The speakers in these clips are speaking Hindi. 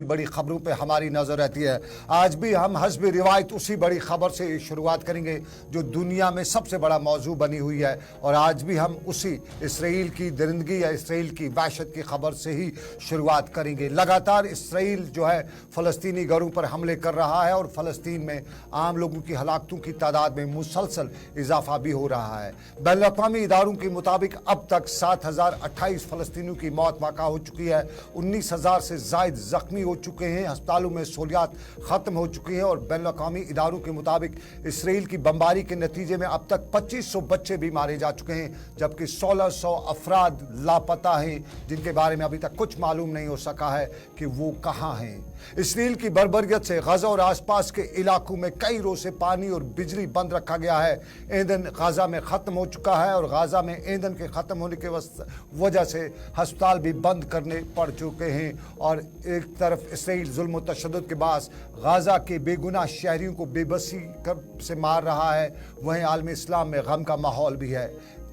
बड़ी खबरों पे हमारी नजर रहती है। आज भी हम हस्बे रिवायत उसी बड़ी खबर से शुरुआत करेंगे जो दुनिया में सबसे बड़ा मौजू बनी हुई है, और आज भी हम उसी इसराइल की दरिंदगी या इसराइल की वहशत की खबर से ही शुरुआत करेंगे। लगातार इसराइल जो है फ़लस्तीनी घरों पर हमले कर रहा है और फ़लस्तीन में आम लोगों की हलाकतों की तादाद में मुसलसल इजाफा भी हो रहा है। बैनुल-अक़वामी इदारों के मुताबिक अब तक 7,028 फ़लस्तीनियों की मौत वाक़ा हो चुकी है, 19,000 से ज़ायद ज़ख्मी हो चुके हैं, अस्पतालों में सहूलियात ख़त्म हो चुकी हैं और बैनुल-अक़वामी इदारों के मुताबिक इसराइल की बमबारी के नतीजे में अब तक 2500 बच्चे भी मारे जा चुके हैं, जबकि 1600 अफराद लापता हैं जिनके बारे में अभी तक कुछ मालूम नहीं हो सका है कि वो कहाँ हैं। इसराइल की बर्बरियत से गजा और आसपास के इलाकों में कई रोज से पानी और बिजली बंद रखा गया है। ईंधन गजा में ख़त्म हो चुका है और गजा में ईंधन के ख़त्म होने की वजह से अस्पताल भी बंद करने पड़ चुके हैं। और एक तरफ इसराइल जुल्म और तशद्दुद के बाद गजा के बेगुनाह शहरियों को बेबसी से मार रहा है, वहीं आलम इस्लाम में गम का माहौल भी है।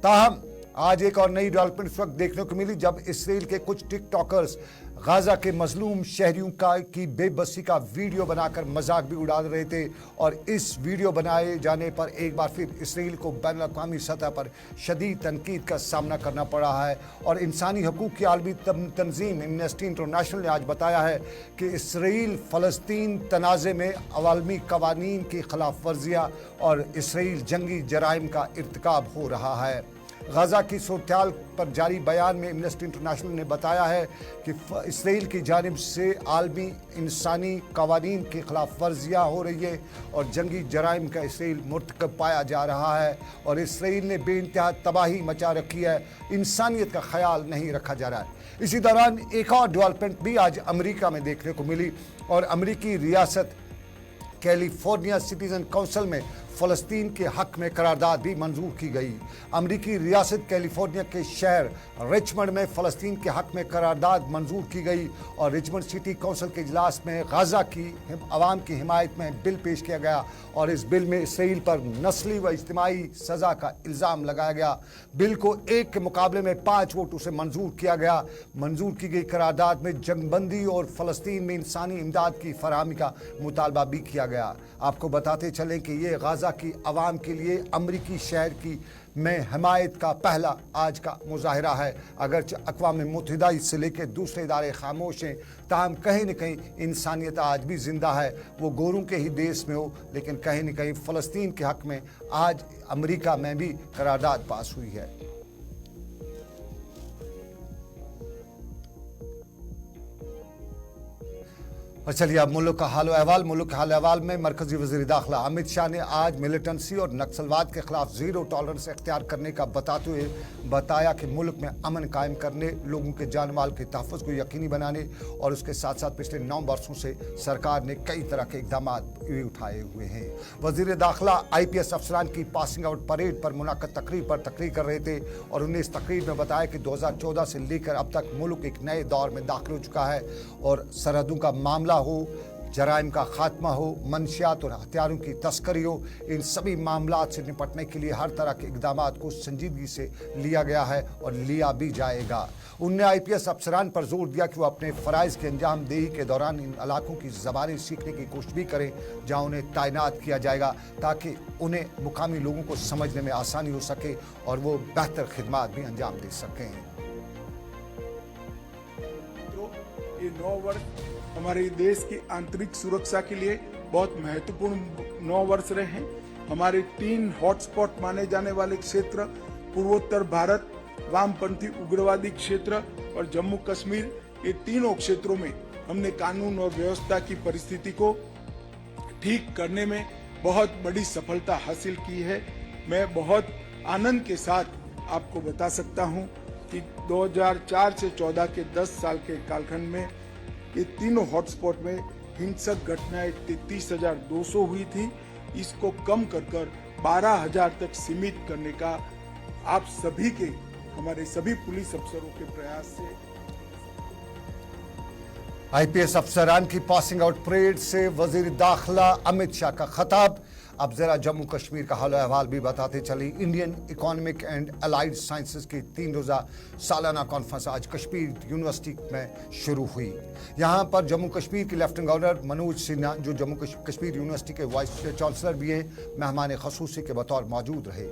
ताहम आज एक और नई डेवलपमेंट इस वक्त देखने को मिली जब इसराइल के कुछ टिकटॉकर्स गजा के मजलूम शहरियों की बेबसी का वीडियो बनाकर मजाक भी उड़ा रहे थे, और इस वीडियो बनाए जाने पर एक बार फिर इसराइल को बैनुल-अक़वामी सतह पर शदीद तनकीद का सामना करना पड़ा है। और इंसानी हकूक़ की आलमी तंजीम एमनेस्टी इंटरनेशनल ने आज बताया है कि इसराइल फ़लस्तीन तनाज़े में अवालमी कवानीन की खिलाफ वर्जियाँ और इसराइल जंगी जराइम का इर्तिकाब हो रहा है। गजा की सूरत-ए-हाल पर जारी बयान में एमनेस्टी इंटरनेशनल ने बताया है कि इसराइल की जानिब से आलमी इंसानी कवानीन की खिलाफ वर्जियाँ हो रही है और जंगी जराइम का इसराइल मुर्तकब पाया जा रहा है, और इसराइल ने बेइंतहा तबाही मचा रखी है, इंसानियत का ख्याल नहीं रखा जा रहा है। इसी दौरान एक और डेवलपमेंट भी आज अमेरिका में देखने को मिली, और अमेरिकी रियासत कैलिफोर्निया सिटीजन काउंसिल में फ़लस्तीन के हक़ में करारदाद भी मंजूर की गई। अमरीकी रियासत कैलिफोर्निया के शहर रिचमंड में फ़लस्तीन के हक़ में करारदाद मंजूर की गई, और रिचमंड सिटी काउंसिल के इजलास में गजा की अवाम की हिमायत में बिल पेश किया गया, और इस बिल में इसराइल पर नस्ली व इज्तिमाई सज़ा का इल्ज़ाम लगाया गया। बिल को 1 के मुकाबले में 5 वोटों से मंजूर किया गया। मंजूर की गई करारदाद में जंगबंदी और फ़लस्तीन में इंसानी इमदाद की फराहमी का मुतालबा भी किया गया। आपको बताते चलें कि ये गजा की आवाम के लिए अमरीकी शहर की में हिमायत का पहला आज का मुजाहरा है। अगरचे अक़वाम मुत्तहिदा से लेकर दूसरे इदारे खामोश हैं, ताहम कहीं न कहीं इंसानियत आज भी जिंदा है। वो गोरों के ही देश में हो, लेकिन कहीं न कहीं फ़लस्तीन के हक़ में आज अमरीका में भी करारदाद पास हुई है। और चलिए अब मुल्क का हाल अहवाल। मुल्क के हाल अहवाल में मरकजी वज़ीर दाखिला अमित शाह ने आज मिलिटेंसी और नक्सलवाद के खिलाफ ज़ीरो टॉलरेंस इख्तियार करने का बताते हुए बताया कि मुल्क में अमन कायम करने, लोगों के जान माल के तहफ़्फ़ुज़ को यकीनी बनाने और उसके साथ साथ पिछले 9 वर्षों से सरकार ने कई तरह के इक़दाम भी उठाए हुए हैं। वज़ीर दाखिला IPS अफसरान की पासिंग आउट परेड पर मुनाक़िद तकरीर पर तकरीर कर रहे थे, और उन्हें इस तकरीर में बताया कि 2014 से लेकर अब तक मुल्क एक नए दौर में दाखिल हो चुका है, और सरहदों का मामला हो, जराइम का खात्मा हो, मनशियात और हथियारों की तस्करी हो, इन सभी मामलात से निपटने के लिए हर तरह के इक़दाम को संजीदगी से लिया गया है और लिया भी जाएगा। उनने IPS अफसरान पर जोर दिया कि वो अपने फ़राइज़ के अंजाम देही के दौरान इन इलाकों की ज़बानें सीखने की कोशिश भी करें जहाँ उन्हें तैनात किया जाएगा, ताकि उन्हें मुकामी लोगों को समझने में आसानी हो सके और वो बेहतर खिदमात भी अंजाम दे सकें। ये 9 वर्ष हमारे देश की आंतरिक सुरक्षा के लिए बहुत महत्वपूर्ण 9 वर्ष रहे हैं। हमारे 3 हॉटस्पॉट माने जाने वाले क्षेत्र, पूर्वोत्तर भारत, वामपंथी उग्रवादी क्षेत्र और जम्मू कश्मीर, ये तीनों क्षेत्रों में हमने कानून और व्यवस्था की परिस्थिति को ठीक करने में बहुत बड़ी सफलता हासिल की है। मैं बहुत आनंद के साथ आपको बता सकता हूं कि 2004 से 14 के 10 साल के कालखंड में ये तीनों हॉटस्पॉट में हिंसक घटनाएं 33,200 हुई थी। इसको कम कर 12,000 तक सीमित करने का आप सभी के, हमारे सभी पुलिस अफसरों के प्रयास से। IPS अफसरान की पासिंग आउट परेड से वज़ीर दाखिला अमित शाह का खिताब। अब जरा जम्मू कश्मीर का हाल अहवाल भी बताते चली। Indian economic and allied sciences की 3 रोज़ा सालाना कॉन्फ्रेंस आज कश्मीर यूनिवर्सिटी में शुरू हुई। यहाँ पर जम्मू कश्मीर के लेफ्टिनेंट गवर्नर मनोज सिन्हा, जो जम्मू कश्मीर यूनिवर्सिटी के वाइस चांसलर भी हैं, मेहमान खसूसी के बतौर मौजूद रहे।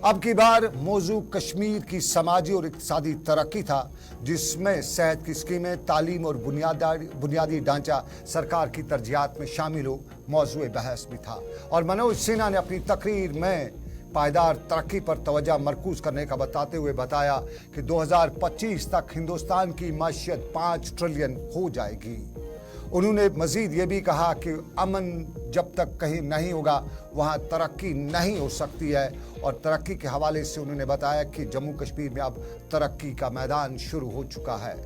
अब की बार मौजू कश्मीर की समाजी और इक़्तिसादी तरक्की था, जिसमें सेहत की स्कीमें, तालीम और बुनियादी ढांचा सरकार की तरजीहात में शामिल हो मौजूए बहस भी था। और मनोज सिन्हा ने अपनी तकरीर में पायदार तरक्की पर तवज्जो मरकूज करने का बताते हुए बताया कि 2025 तक हिंदुस्तान की माशियत 5 ट्रिलियन हो जाएगी। उन्होंने मजीद ये भी कहा कि अमन जब तक कहीं नहीं होगा वहाँ तरक्की नहीं हो सकती है। और तरक्की के हवाले से उन्होंने बताया कि जम्मू कश्मीर में अब तरक्की का मैदान शुरू हो चुका है।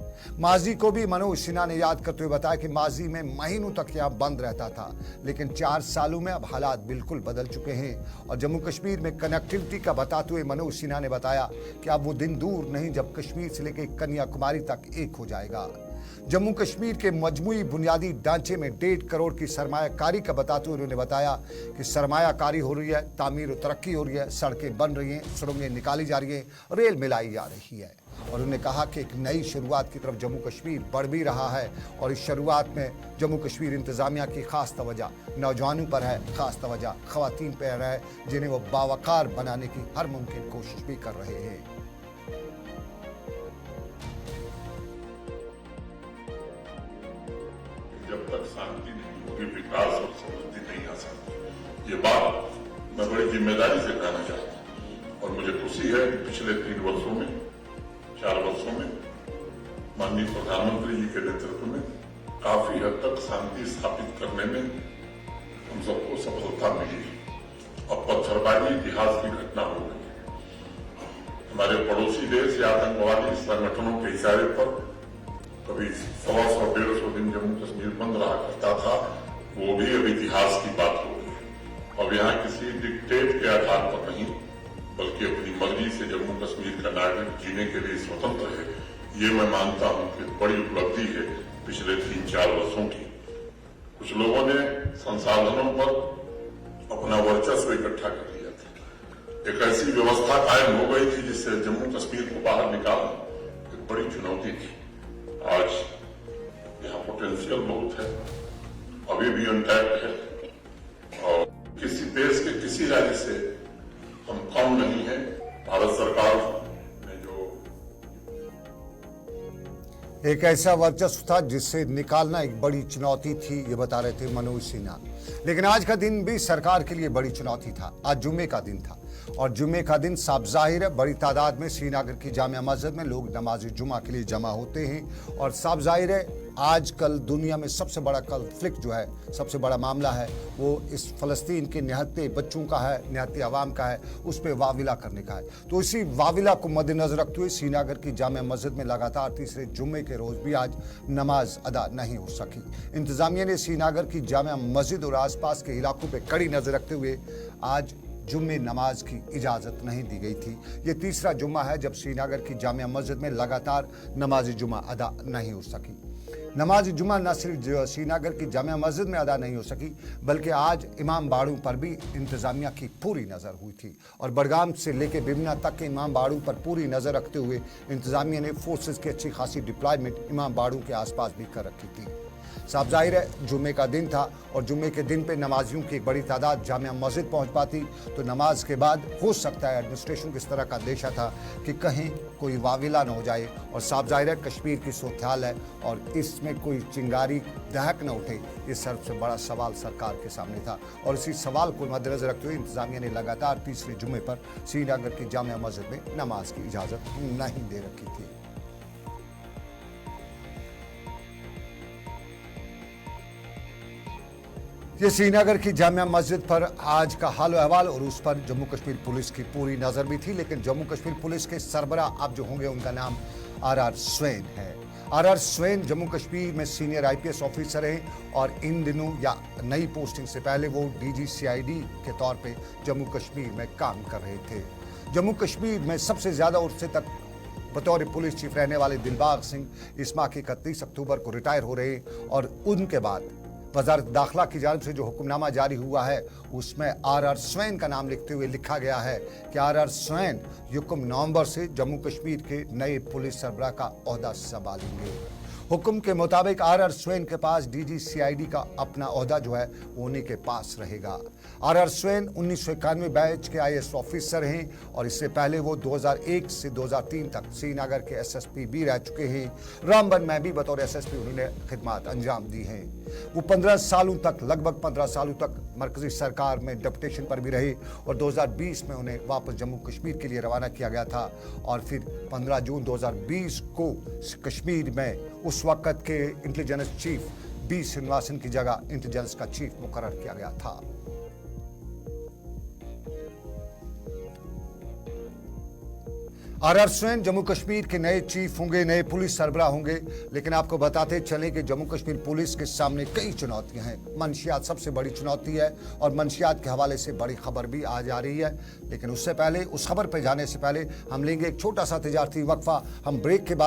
माजी को भी मनोज सिन्हा ने याद करते हुए बताया कि माजी में महीनों तक यहाँ बंद रहता था, लेकिन 4 सालों में अब हालात बिल्कुल बदल चुके हैं। और जम्मू कश्मीर में कनेक्टिविटी का बताते हुए मनोज सिन्हा ने बताया कि अब वो दिन दूर नहीं जब कश्मीर से लेकर कन्याकुमारी तक एक हो जाएगा। जम्मू कश्मीर के मजमूई बुनियादी ढांचे में 1.5 करोड़ की सरमायाकारी का बताते हुए उन्होंने बताया कि सरमायाकारी हो रही है, तामीर और तरक्की हो रही है, सड़कें बन रही हैं, सुरंगें निकाली जा रही हैं, रेल मिलाई जा रही है। और उन्होंने कहा कि एक नई शुरुआत की तरफ जम्मू कश्मीर बढ़ भी रहा है। और इस शुरुआत में जम्मू कश्मीर इंतज़ामिया की खास तवज्जो नौजवानों पर है, खास तवज्जो ख़वातीन पर है, जिन्हें वो बावकार बनाने की हर मुमकिन कोशिश भी कर रहे हैं। जब तक शांति नहीं होगी, विकास और समृद्धि नहीं आ सकती। ये बात मैं बड़ी जिम्मेदारी से कहना चाहता हूँ। और मुझे खुशी है कि पिछले 4 वर्षों में माननीय प्रधानमंत्री जी के नेतृत्व में काफी हद तक शांति स्थापित करने में हम सबको सफलता मिली। अब पत्थरबाजी इतिहास की घटना हो गई। हमारे पड़ोसी देश या आतंकवादी संगठनों के इशारे पर कभी 100-150 दिन जम्मू कश्मीर बंद रहा करता था, वो भी अब इतिहास की बात हो गई। अब यहाँ किसी डिक्टेट के आधार पर नहीं, बल्कि अपनी मर्जी से जम्मू कश्मीर का नागरिक जीने के लिए स्वतंत्र है। ये मैं मानता हूँ कि बड़ी उपलब्धि है पिछले 3-4 वर्षों की। कुछ लोगों ने संसाधनों पर अपना वर्चस्व इकट्ठा कर लिया था। एक ऐसी व्यवस्था कायम हो गई थी जिससे जम्मू कश्मीर को बाहर निकालना एक बड़ी चुनौती थी। आज यहाँ पोटेंशियल बहुत है, अभी भी अनटैप्ड है और किसी देश के किसी राज्य से हम कम नहीं है। भारत सरकार ने जो एक ऐसा वर्चस्व था जिससे निकालना एक बड़ी चुनौती थी, ये बता रहे थे मनोज सिन्हा। लेकिन आज का दिन भी सरकार के लिए बड़ी चुनौती था। आज जुम्मे का दिन था और जुम्मे का दिन साफ जाहिर है बड़ी तादाद में श्रीनगर की जामिया मस्जिद में लोग नमाज जुमा के लिए जमा होते हैं। और साफ जाहिर है आजकल दुनिया में सबसे बड़ा कॉन्फ्लिक्ट जो है, सबसे बड़ा मामला है, वो इस फ़लस्तीन के निहत्ते बच्चों का है, निहत्ते अवाम का है, उस पर वाविला करने का है। तो इसी वाविला को मद्देनजर रखते हुए श्रीनगर की जामिया मस्जिद में लगातार तीसरे जुम्मे के रोज़ भी आज नमाज अदा नहीं हो सकी। इंतज़ामिया ने श्रीनगर की जामिया मस्जिद और आसपास के इलाकों पर कड़ी नज़र रखते हुए आज जुम्मे नमाज की इजाज़त नहीं दी गई थी। ये तीसरा जुम्मा है जब श्रीनगर की जामिया मस्जिद में लगातार नमाज जुमा अदा नहीं हो सकी। नमाज जुमा न सिर्फ श्रीनगर की जामिया मस्जिद में अदा नहीं हो सकी, बल्कि आज इमाम बाड़ों पर भी इंतज़ामिया की पूरी नज़र हुई थी। और बडगाम से लेकर बिमना तक के इमाम बाड़ों पर पूरी नज़र रखते हुए इंतज़ामिया ने फोर्सेस की अच्छी खासी डिप्लॉयमेंट इमाम बाड़ों के आसपास भी कर रखी थी। साफ जाहिर है जुम्मे का दिन था और जुम्मे के दिन पे नमाजियों की एक बड़ी तादाद जामिया मस्जिद पहुंच पाती तो नमाज के बाद हो सकता है एडमिनिस्ट्रेशन को इस तरह का अंदेशा था कि कहीं कोई वाविला न हो जाए। और साफ जाहिर है कश्मीर की सूरत-ए-हाल है और इसमें कोई चिंगारी दहक न उठे, ये सबसे बड़ा सवाल सरकार के सामने था। और इसी सवाल को मद्देनजर रखते हुए इंतज़ामिया ने लगातार तीसरे जुम्मे पर श्रीनगर की जामिया मस्जिद में नमाज की इजाज़त नहीं दे रखी थी। ये श्रीनगर की जामिया मस्जिद पर आज का हाल अहवाल और उस पर जम्मू कश्मीर पुलिस की पूरी नज़र भी थी। लेकिन जम्मू कश्मीर पुलिस के सरबराह अब जो होंगे उनका नाम आर स्वेन है। आर स्वेन जम्मू कश्मीर में सीनियर IPS ऑफिसर हैं और इन दिनों या नई पोस्टिंग से पहले वो DG CID के तौर पे जम्मू कश्मीर में काम कर रहे थे। जम्मू कश्मीर में सबसे ज़्यादा उर्से तक बतौर पुलिस चीफ रहने वाले दिलबाग सिंह इस माह की 31 अक्टूबर को रिटायर हो रहे और उनके बाद वजारत दाखिला की जानिब से जो हुक्मनामा जारी हुआ है उसमें आर स्वैन का नाम लिखते हुए लिखा गया है कि आर स्वैन यकम नवंबर से जम्मू कश्मीर के नए पुलिस सरबराह का ओहदा संभालेंगे। हुक्म के मुताबिक आर स्वैन के पास डीजी सीआईडी का अपना ओहदा जो है वो उन्हीं के पास रहेगा। आर स्वैन 1991 बैच के आईएएस ऑफिसर हैं और इससे पहले वो 2001 से 2003 तक श्रीनगर के एसएसपी भी रह चुके हैं। रामबन में भी बतौर एसएसपी उन्होंने खिदमत अंजाम दी हैं। वो 15 सालों तक, लगभग 15 सालों तक मरकजी सरकार में डिप्यूटेशन पर भी रहे और 2020 में उन्हें वापस जम्मू कश्मीर के लिए रवाना किया गया था और फिर 15 जून 2020 को कश्मीर में उस वक्त के इंटेलिजेंस चीफ बी श्रीनिवासन की जगह इंटेलिजेंस का चीफ मुकर्रर किया गया था। आर स्वैन जम्मू कश्मीर के नए चीफ होंगे, नए पुलिस सरबराह होंगे। लेकिन आपको बताते चलें कि जम्मू कश्मीर पुलिस के सामने कई चुनौतियां हैं। मंशियात सबसे बड़ी चुनौती है और मंशियात के हवाले से बड़ी खबर भी आ जा रही है। लेकिन उससे पहले, उस खबर पर जाने से पहले हम लेंगे एक छोटा सा तिजारती वक्फा। हम ब्रेक के बाद